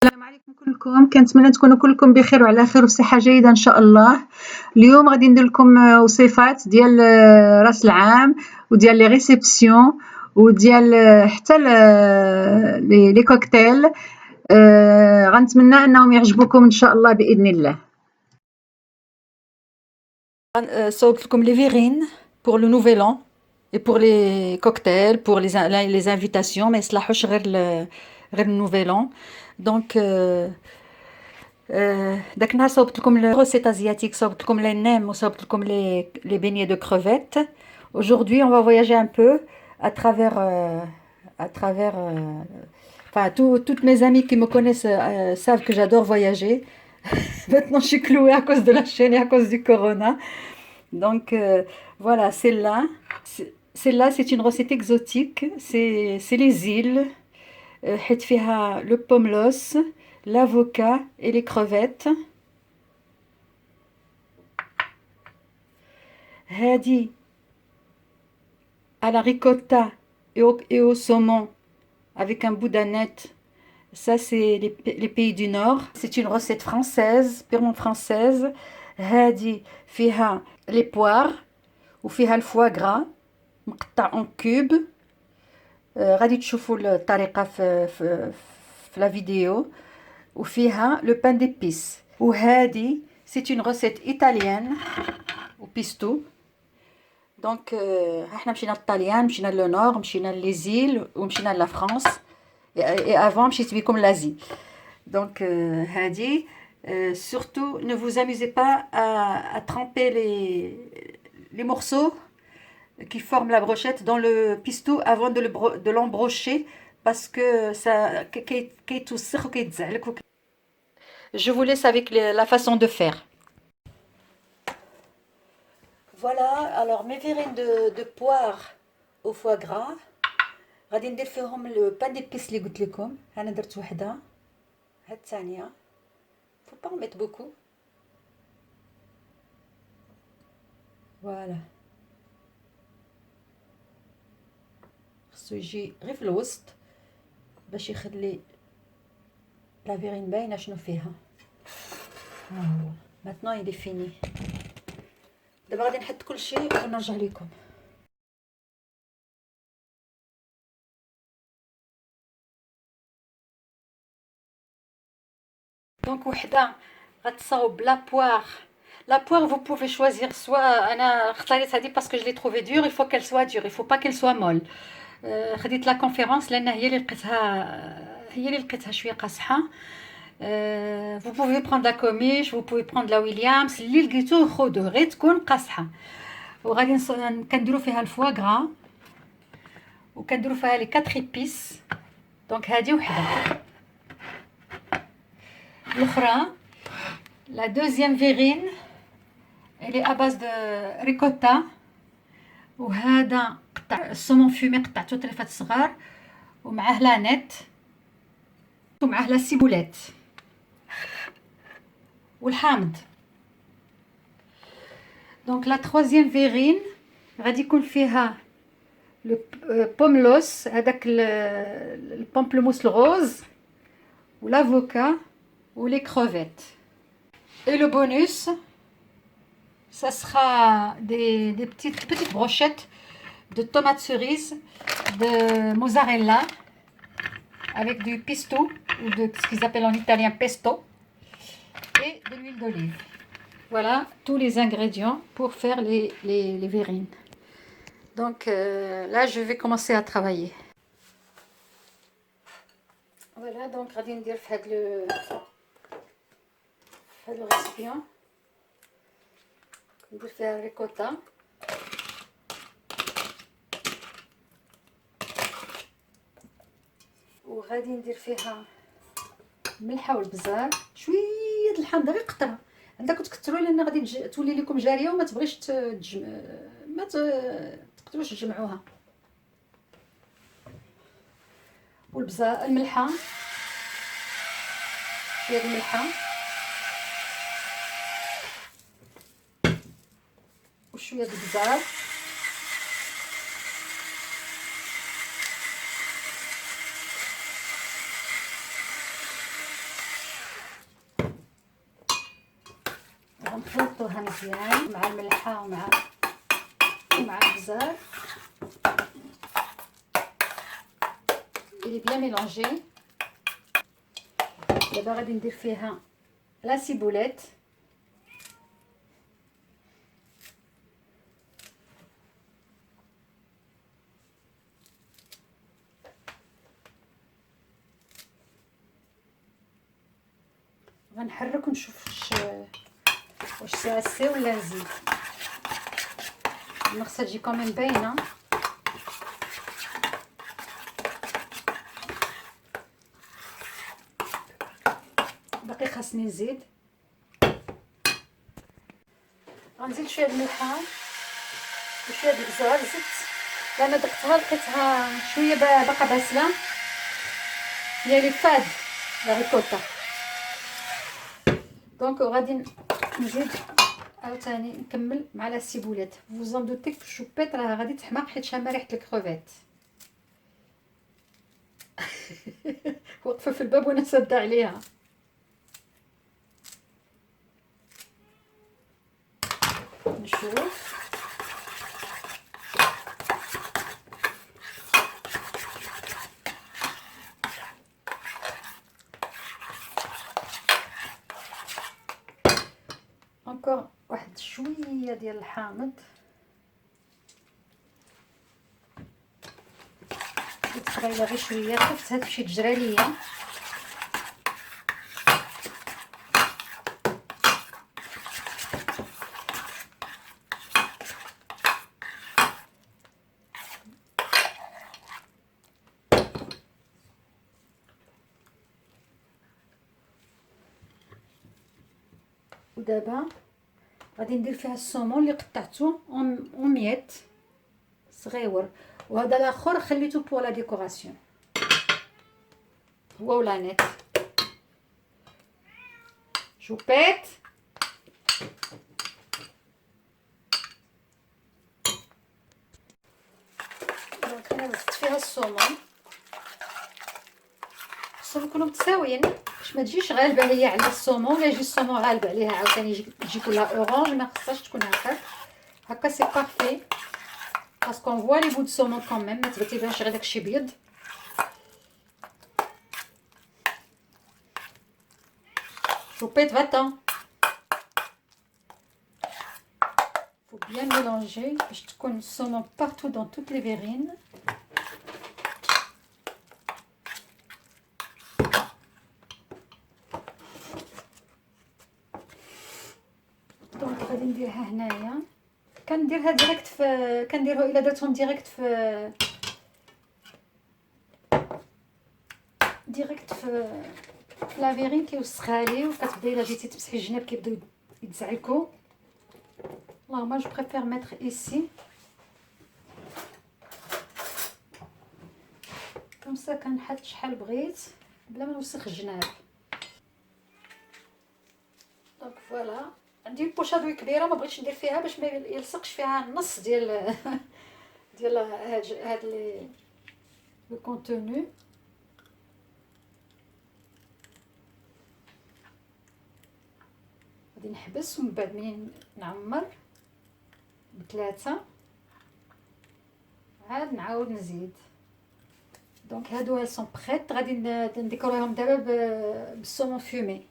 السلام عليكم كلكم، كنتمنى تكونوا كلكم بخير وعلى خير وبصحة جيدة إن شاء الله. اليوم غادي ندير لكم وصفات ديال راس العام وديال لي ريسبسيون وديال حتى لي كوكتيل. غنتمنى أنهم يعجبوكم إن شاء الله بإذن الله. صوبت لكم les verrines pour le nouvel an et pour les cocktails, pour les invitations, ما يصلحوش غير النوفيل an. Donc داك النهار صوبت لكم الروسيت asiatique, صوبت لكم les nems وصوبت لكم les beignets de crevettes. Aujourd'hui, on va voyager un peu à travers enfin toutes mes amies qui me connaissent savent que j'adore voyager. Maintenant, je suis clouée à cause de la chaîne et à cause du corona. Donc voilà, celle-là, c'est une recette exotique. C'est les îles. حيت فيها le pommelos, l'avocat et les crevettes. هادي à la ricotta et au saumon avec un bout d'aneth. Ça, c'est les pays du Nord. C'est une recette française, purement française. هادي فيها les poires وفيها الفوا gras مقطع en cube. غادي تشوفوا الطريقة في la vidéo. وفيها le pain d'épices. وهادي c'est une recette italienne au pesto. Donc احنا مشينا للطليان، مشينا لو مشينا ليزيل ومشينا لا فرانس. Et avant مشيت بكم لازي. Donc هادي surtout ne vous amusez pas à tremper les morceaux qui forment la brochette dans le pistou avant de l'embrocher parce que ça je vous laisse avec la façon de faire. Voilà, alors mes verrines de poire au foie gras غادي ندير فيهم لو بان ديبيس اللي قلت لكم. انا درت وحده، هاد الثانيه faut pas en mettre beaucoup. Voilà, خصو يجي غير في الوسط باش يخلي لا فيرين باينه شنو فيها. ها هو maintenant il est fini. دابا غادي نحط كلشي ونرجع لكم. Donc وحده غتصاوب la poire. La poire, vous pouvez choisir soit أنا اختاريت هذه parce que je l'ai trouvée dure, il faut qu'elle soit dure, il faut pas qu'elle soit molle. خديت لا كونفيرونس لأن هي اللي لقيتها شويه قاصحه. vous pouvez prendre la Comiche, vous pouvez prendre la Williams اللي لقيتوه خذوه غير تكون قاصحه. وغادي كنديروا فيها الفوا غرا وكنديروا فيها لي 4 ايبيس. دونك هذه وحده. الاخرى la deuxième verrine elle est à base de ricotta. وهذا قطع السومون فومي قطعته طريفات صغار ومعاه لانيت ومعاه لا سيبوليت والحامض. دونك لا troisième verrine غادي يكون فيها لو بوملوس هذاك البامبلموس الغوز والافوكا ولي كروفيت. Et le bonus, ça sera des petites brochettes de tomates cerises, de mozzarella avec du pesto ou de ce qu'ils appellent en italien pesto et de l'huile d'olive. Voilà tous les ingrédients pour faire les verrines. Donc là je vais commencer à travailler. Voilà, donc غادي ندير في هذا لو ريسيبيون ندير فيها الريكوتا وغادي ندير فيها الملحه والبزار شويه الحامض غير قطره. عندكم تكثروا لان غادي تولي لكم جاريه وما تبغيش ما تقدروش تجمعوها. والبزار الملحه شويه الملحه وشويه البزار غنخلطوها مزيان مع الملحه ومع البزار. اللي بيان ميلونجي. دابا غادي ندير فيها لا سيبوليت. غنحرك ونشوف واش ساسي ولا نزيد. المغسله تجي كومين باينه. باقي خاصني نزيد. غنزيد شويه د الملحه وشويه د البزار. زدت لما دقتها لقيتها شويه باقا باسله. هي لي فاد لا ريكوتا. دونك غادي نزيد عاوتاني نكمل مع لا سيبوليت. فوزون دوتيك في الشوبيط راه غادي تحماق حيت شامه ريحه الكروفيت. واقفه في الباب وانا ساده عليها. نشوف انكور واحد شويه ديال الحامض. تغير غير شويه خفتها تمشي تجرى ليا. ودابا غادي ندير فيها السومون اللي قطعته اون ميات صغيور. وهذا الاخر خليته بور لا ديكوراسيون هو ولا نيت. شوبيت دونك انا زدت فيها السومون. خصهم يكونوا متساويين باش ما تجيش غالبه هي على السومون ولا يجي السومون غالب عليها عاوتاني يجي كلها اورانج. ما خصهاش تكون هكا سي بارفي باسكو فوا لي بو دو سومون كوميم. ما تبانش غير داكشي بيض. شوبيت va-t'en. Faut bien mélanger باش تكون السومون بارتو دون توت لي فيرين. دونك غادي نديرها هنايا. كنديرها ديريكت في كنديرها الا درتهم ديريكت في لا فيرين كيوسخها لي. وكتبدا الا جيتي تمسحي الجناب كيبداو يتزعلكوا. والله ما جو بريفير ميتر ايسي كوم سا. كنحط شحال بغيت بلا ما نوسخ الجناب. دونك فوالا عندي البوشادوي كبيره ما بغيتش ندير فيها باش ما يلصقش فيها النص ديال هاد لو كونتوني. غادي نحبس ومن بعد منين نعمر بثلاثه عاد نعاود نزيد. دونك هادو elles sont prêtes. غادي نديكوريهم دابا بالسومون فومي.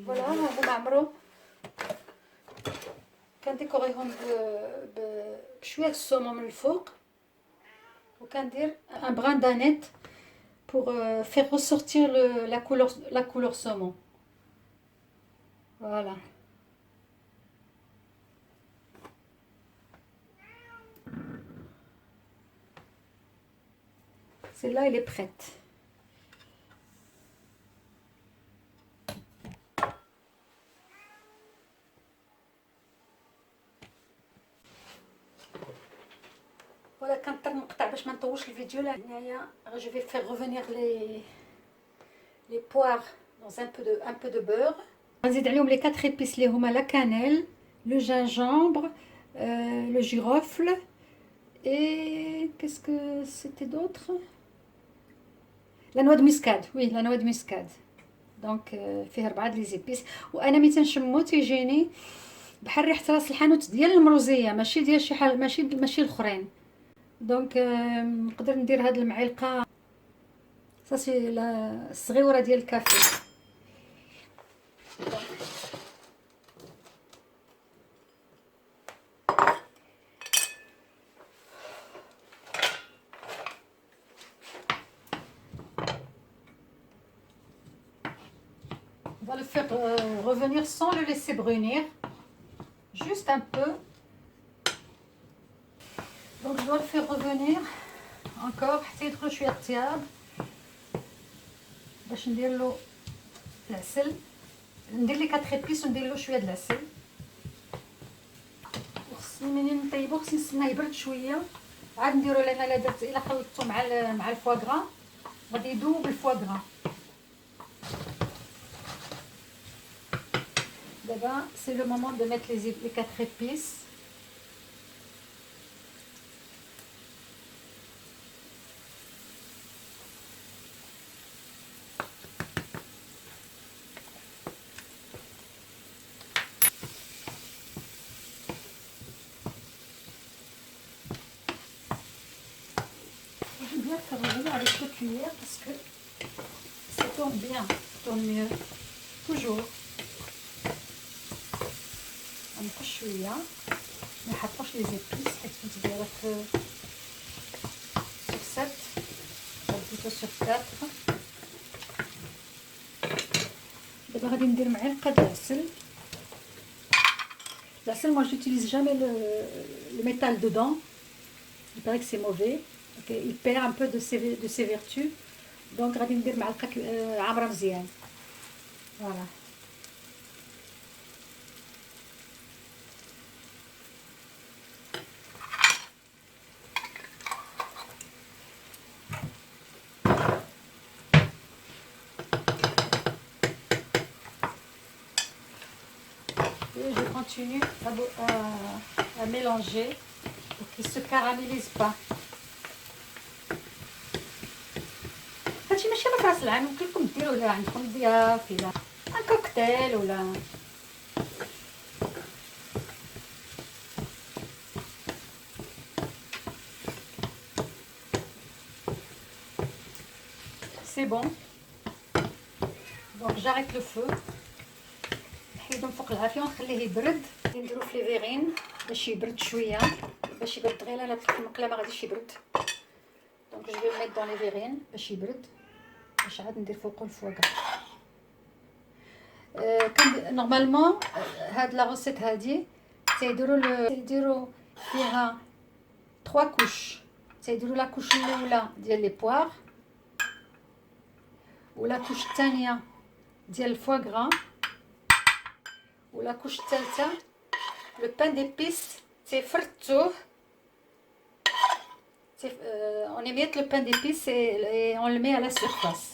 فوالا هما عمرو كنديكوريهم بشويه السومون من الفوق. وكندير ان بران دانيت pour faire ressortir la couleur saumon. Voilà. Celle-là, elle est prête. Voilà, كنضطر نقطع باش ما نطولش الفيديو. هنايا je vais faire revenir les poires dans un peu de beurre. غنزيد عليهم les 4 épices اللي هما la cannelle, le gingembre, le girofle et qu'est-ce que c'était d'autre? La noix de muscade. Oui, la noix de muscade. دونك فيه 4 لي زيبيس. وانا ملي تنشمو تيجيني بحال ريحه راس الحانوت ديال المروزيه، ماشي ديال شي حاجه، ماشي الاخرين. دونك نقدر ندير هاد المعلقه صافي الصغيره ديال الكافي. On va le faire revenir sans le laisser brunir, juste un peu. Donc je dois le faire revenir encore حتى يدخل شويه الطياب باش ندير له العسل. ندير لي 4 ايبيس وندير له شويه د العسل. وخصني ملي نطيبو خصني نستناه يبرد شويه عاد نديرو، لان الا درت الا خلطته مع الفواغرا غادي يذوب الفواغرا. D'abord, c'est le moment de mettre les 4 épices. J'aime bien faire revenir avec 2 cuillères parce que ça tourne bien, ça tourne mieux, toujours. نقص شويه، ما نحطوش لي زيبيس حيت كنت دايره في سور 7 بلوتو سور 4. دابا غادي ندير معلقه د العسل. العسل moi j'utilise jamais le métal dedans, il paraît que c'est mauvais, okay. Il perd un peu de ses vertus, donc غادي ندير معلقه عامره مزيان. فوالا. Et je continue à mélanger pour qu'il ne se caramélise pas. هادشي ماشي غير في راس العام، ممكن لكم ديروا ولا عندكم ضياف ولا ان كوكتيل ولا c'est bon. Donc j'arrête le feu. نحيدو من فوق العافيه ونخليه يبرد. نديرو في لي فيغين باش يبرد شويه، باش يبرد غير انا في المقله ما غاديش يبرد. دونك جو في ميت دون لي فيغين باش يبرد، باش عاد ندير فوقو الفواكه. كان نورمالمون هاد لا روسيت هادي تيديروا فيها 3 كوش. تيديروا لا كوش الاولى ديال لي بوار، ولا كوش الثانيه ديال الفواغرا، ولا كوش الثالثه لو بان ديبيس تيفرطوه. On émiette le pain d'épices et on le met à la surface.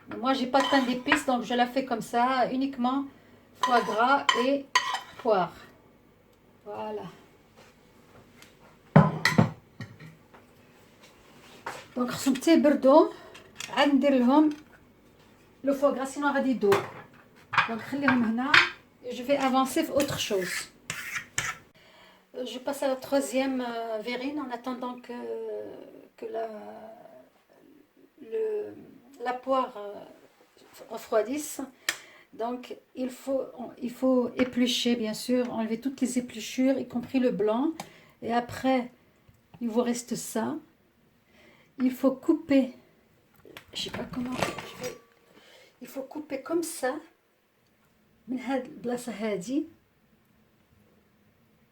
Mais moi j'ai pas de pain d'épices, donc je la fais comme ça, uniquement foie gras et poire. Voilà. Donc خصهم حتى يبردوا عاد ندير لهم لو فوا غرا سينو غادي يذوب. دونك خليهم هنا et je vais avancer sur autre chose. Je passe à la troisième verrine en attendant que la poire refroidisse. Donc il faut éplucher, bien sûr, enlever toutes les épluchures, y compris le blanc. Et après, il vous reste ça. Il faut couper, je sais pas comment, il faut couper comme ça, من هاد البلاصة هادي,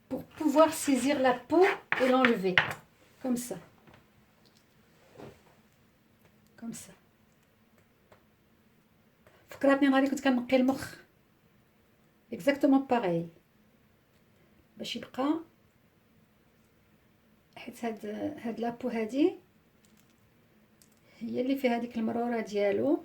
pour pouvoir saisir la peau et l'enlever, comme ça. Comme ça. فكرتني نهار اللي كنت كنقي المخ. Exactement pareil. باش يبقى حيت هاد لابو هادي هي اللي فيها هذيك المرورة ديالو.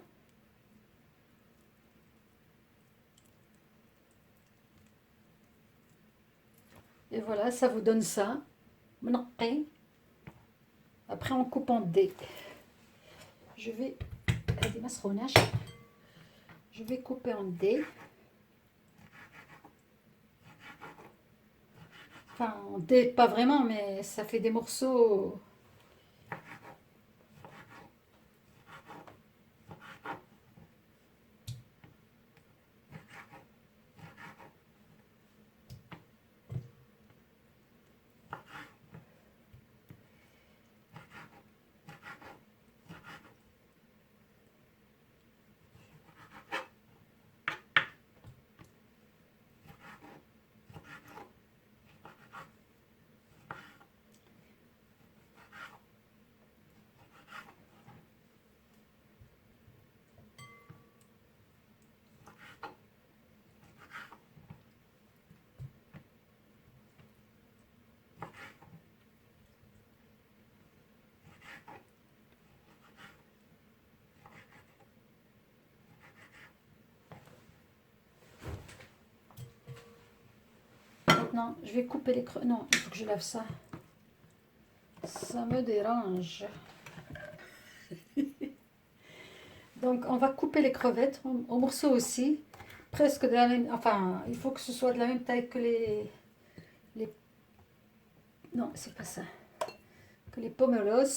Et voilà, ça vous donne ça. منقي. Après on coupe en dés. Je vais هذه ما سخوناش. Je vais couper en dés. Enfin, en dés, pas vraiment, mais ça fait des morceaux. Maintenant, je vais couper les crevettes. Non, il faut que je lave ça. Ça me dérange. Donc, on va couper les crevettes en morceaux aussi. Presque de la même... Enfin, il faut que ce soit de la même taille que les... Non, c'est pas ça. Que les pomelos.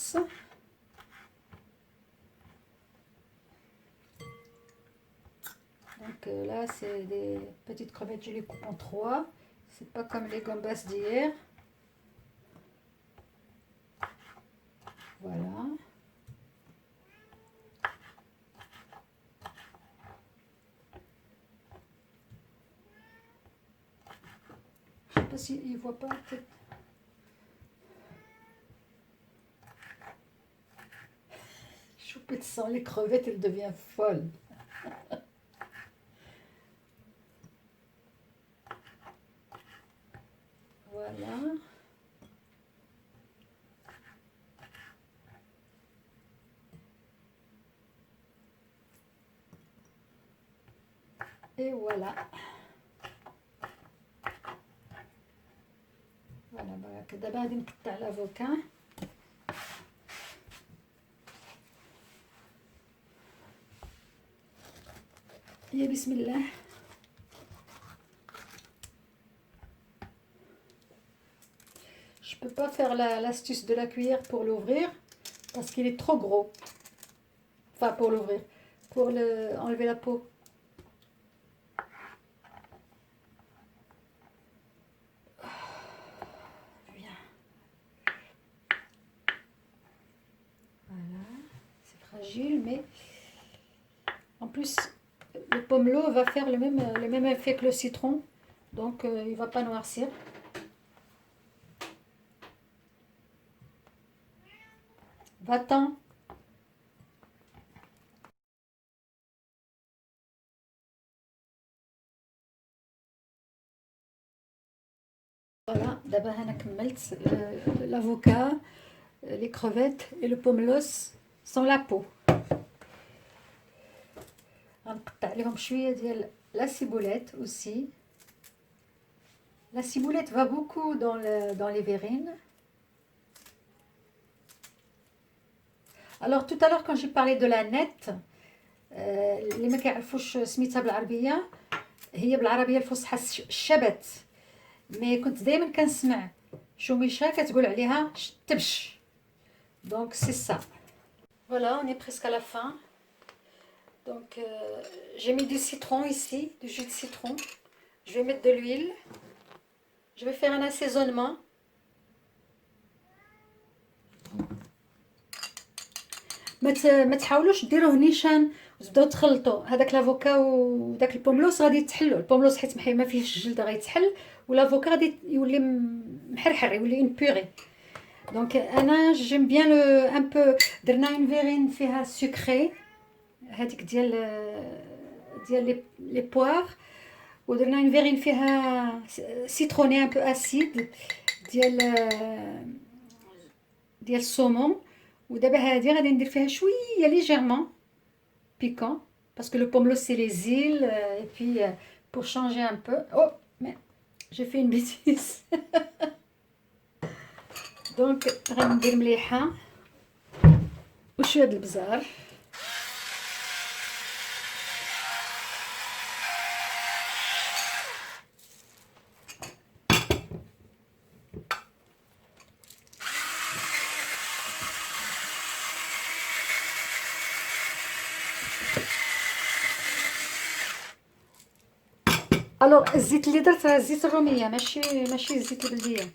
Donc là, c'est des petites crevettes. Je les coupe en 3. C'est pas comme les gambas d'hier. Voilà. Je sais pas s'ils ne voient pas. Peut-être. Choupette sans les crevettes, elle devient folle. Voilà. Et voilà. Voilà, d'abord غادي نقطع l'avocat. يا بسم الله. Je peux pas faire l'astuce de la cuillère pour l'ouvrir parce qu'il est trop gros. Enfin, pour l'ouvrir, pour enlever la peau. Bien. Voilà, c'est fragile, mais en plus, le pomelo va faire le même effet que le citron, donc il ne va pas noircir. Va-t'en. Voilà, d'abord on a كملت l'avocat, les crevettes et le pomelos sans la peau. غنقطع لهم شويه ديال la ciboulette aussi. La ciboulette va beaucoup dans les verrines. Alors tout à l'heure quand j'ai parlé de la nette, اللي ما كيعرفوش سميتها بالعربيه هي بالعربيه الفصحى الشبت. مي كنت دائما كنسمع شوميشه كتقول عليها التبش. Donc c'est ça. Voilà, on est presque à la fin. Donc j'ai mis du citron ici, du jus de citron. Je vais mettre de l'huile. Je vais faire un assaisonnement. ما تحاولوش ديروه نيشان وتبداو تخلطوا هذاك لافوكا وداك البوملوس غادي يتحلوا. البوملوس حيت ما فيهش الجلد غيتحل والافوكا غادي يولي محرحر يولي اون بوري. دونك انا جيم بيان لو ان بو درنا اون فيرين فيها سكري هذيك ديال لي بوار ودرنا اون فيرين فيها سيتروني ان بو اسيد ديال السومون. ودابا هادي غادي ندير فيها شويه ليجيرمون piquant parce que le pomelo c'est les îles et puis pour changer un peu. Oh mais j'ai fait une bêtise. Donc غندير مليحه وشويه د البزار الوغ الزيت اللي درت راه زيت الروميه، ماشي الزيت البلديه.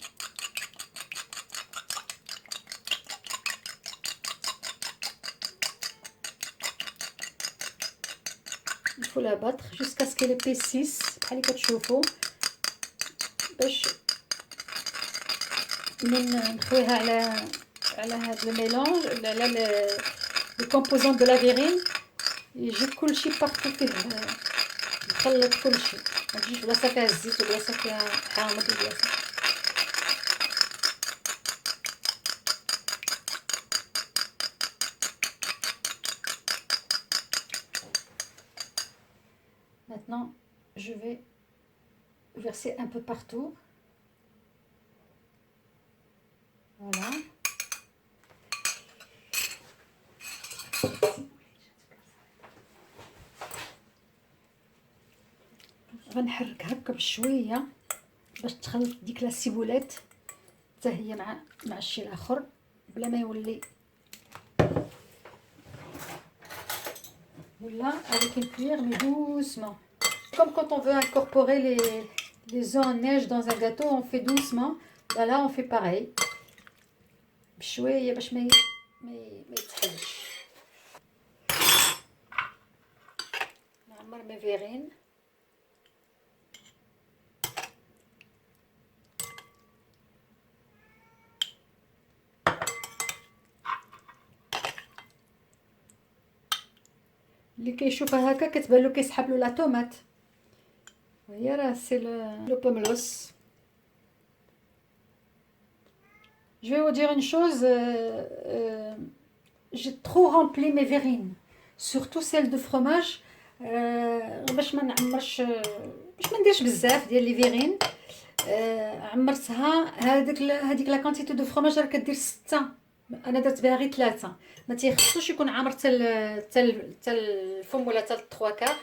il faut la battre jusqu'à ce qu'elle épaississe بحال اللي كتشوفوا، باش من نخويها على هذا الميلونج، على لي كومبوزون دو لا فيرين، يجي كلشي بارطو فيه، نخلط كلشي، ما تجيش بلاصه فيها الزيت وبلاصه فيها حامض وبلاصه. Maintenant, je vais verser un peu partout. Voilà. غنحرك هكا بشويه باش تخلط ديك لا سيبولات حتى هي مع الشيء الاخر بلا ما يولي. Voilà, avec une cuillère, mais doucement. Comme quand on veut incorporer les œufs en neige dans un gâteau, on fait doucement. Bah là, on fait pareil. بشويه باش ما يتحلش. نعمر مي فيرين. اللي كيشوفها هكا كتبان له كيسحب له لا طوماط، وهي راه سي لو بوملوس. Je vais vous dire une chose, j'ai trop rempli mes verrines, surtout celles de fromage, باش ما نعمرش، باش ما نديرش بزاف ديال لي فيرين. عمرتها هذيك لا كونتيتي دو فرomage راه كدير 6، انا درت بها غير 3، ما تيخصوش يكون عامر حتى الفم ولا حتى 3 كار.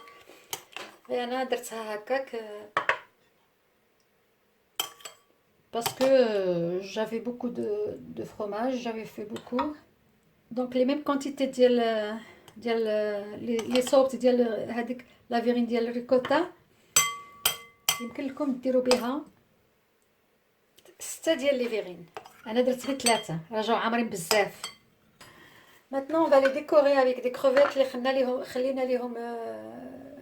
انا درتها هكاك parce que j'avais beaucoup de fromage, j'avais fait beaucoup, donc les mêmes quantités ديال لي صوبت ديال هذيك لا فيرين ديال الريكوتا، يمكن لكم ديروا بها 6 ديال لي فيرين، انا درت غير 3 راه جاو عامرين بزاف. Maintenant on va les décorer avec des crevettes اللي خلينا ليهم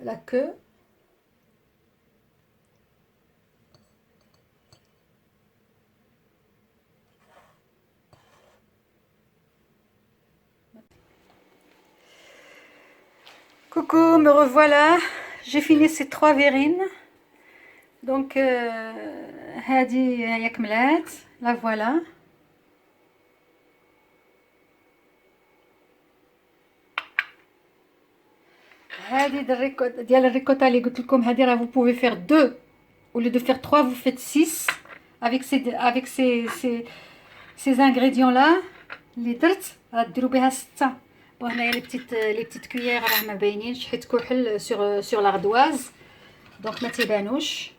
la queue. Coucou, me revoilà. J'ai fini ces 3 verrines. Donc هذه هي كملات، la voilà. هذه ديال الريكوتا اللي قلت لكم، هذه راه vous pouvez faire 2 au lieu de faire 3 vous faites 6 avec ces ingrédients là اللي درت، غديروا بها 6. وهنايا لي بتيت كويير راه ما باينينش حيت كحل sur l'ardoise دونك ما تيبانوش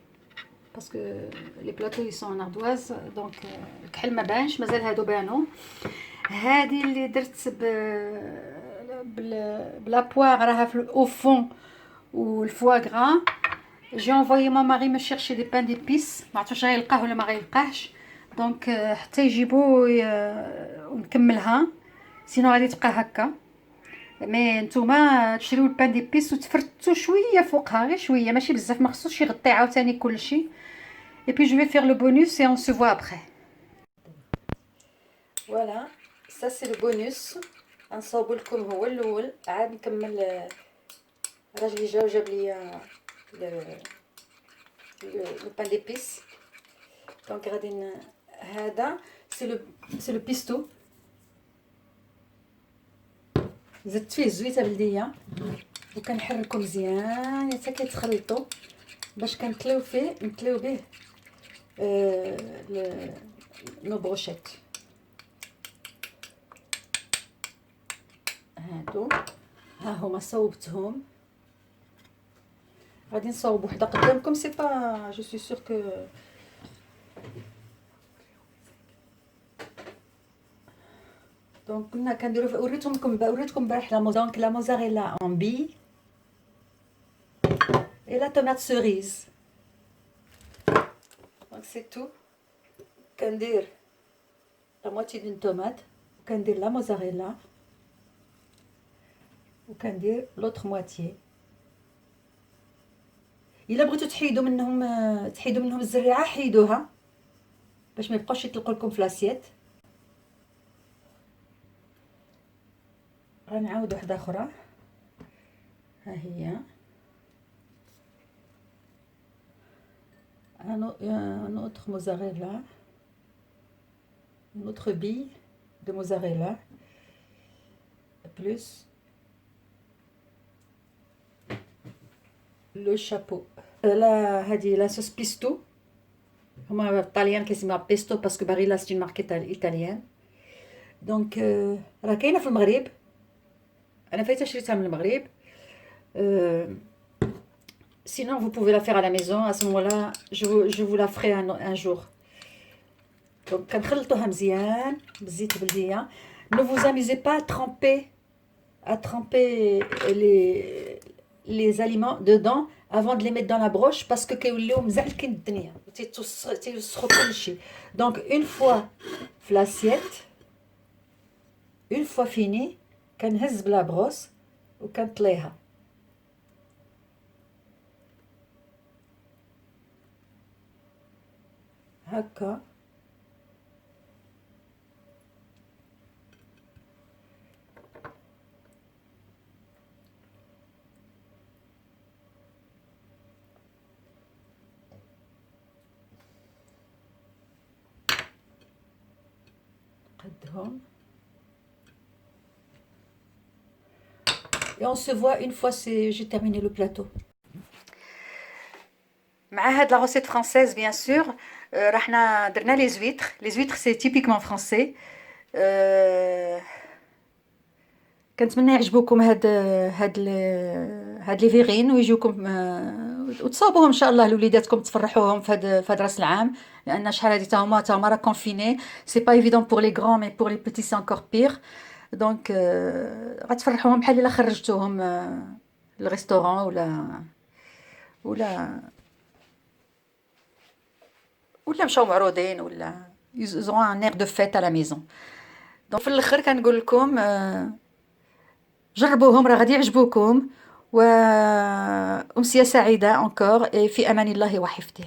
باسكو لي بلاطو يسون اردواز، دونك الكحل ما بانش، مازال هادو بانوا. هذه اللي درت بلا بواغ راها في او فون والفوا غرا. جي انفويي مون ماري me chercher des pains d'épices، ما عرفتش غيلقاه ولا ما غيلقاهش، دونك حتى يجيبو ونكملها، سينو غادي تبقى هكا. مي نتوما تشريو البان ديبيس وتفرتو شويه فوقها، غير شويه ماشي بزاف، ما خصوش يغطي عاوتاني كلشي. اي بي جو في فير لو بونوس اي اون سو فوا ابري. فوالا سا سي لو بونوس، غنصاوبو لكم هو الاول، عاد نكمل. راجلي جا وجاب لي لو بان ديبيس، دونك غادي هذا سي لو بيستو، زدت فيه الزويته بلديه وكنحركو مزيان حتى كيتخلطوا باش كنتلاو به نو بروشيت. هادو ها هما صوبتهم، غادي نصاوب وحده قدامكم. سي با جو سوي سور كو دونك كنا كنديرو وريتكم البارح دونك لا موزاريلا اون بي et la tomate cerise. Donc c'est tout. كندير la moitié d'une tomate, وكندير la mozzarella, وكندير l'autre moitié. الا بغيتو تحيدوا منهم الزريعه حيدوها باش ما يبقاوش يطلقوا لكم في لاسيت. غنعاود واحده اخرى، ها هي un autre mozzarella, une autre bille de mozzarella, plus le chapeau. Là, هذه la sauce pesto. هما الطاليان كيسميوها pesto parce que Barilla c'est une marque italienne. Donc راه كاينه في المغرب، انا فايته شريتها من المغرب. Sinon, vous pouvez la faire à la maison. À ce moment-là, je vous la ferai un jour. Donc, كنخلطوها مزيان بالزيت بلدية. Ne vous amusez pas à tremper les aliments dedans avant de les mettre dans la broche parce que كيوليو مزعلكين الدنيا تيوسخوا كلشي. Donc, une fois في l'assiette, une fois fini, كنهز بلا بروس وكنطليها. هكا قدهم. Et on se voit une fois j'ai terminé le plateau. مع هاد لا recette française bien sûr. رحنا درنا لي زويتر سي تيبيكمون فرونسي. كنتمنى يعجبوكم هاد لي فيغين ويجيوكم وتصاوبوهم ان شاء الله لوليداتكم تفرحوهم في هاد راس العام، لان شحال هادي تا هما راه كونفيني سي با ايفيدون بور لي غران مي بور لي بيتي سي انكور بير. دونك غتفرحوهم بحال الا خرجتوهم للريستورون ولا مشاو معروضين ولا يزون ان اير دو فيت على ميزون. دونك في الاخر كنقول لكم جربوهم راه غادي يعجبوكم، وامسيه سعيده انكور في امان الله وحفظه.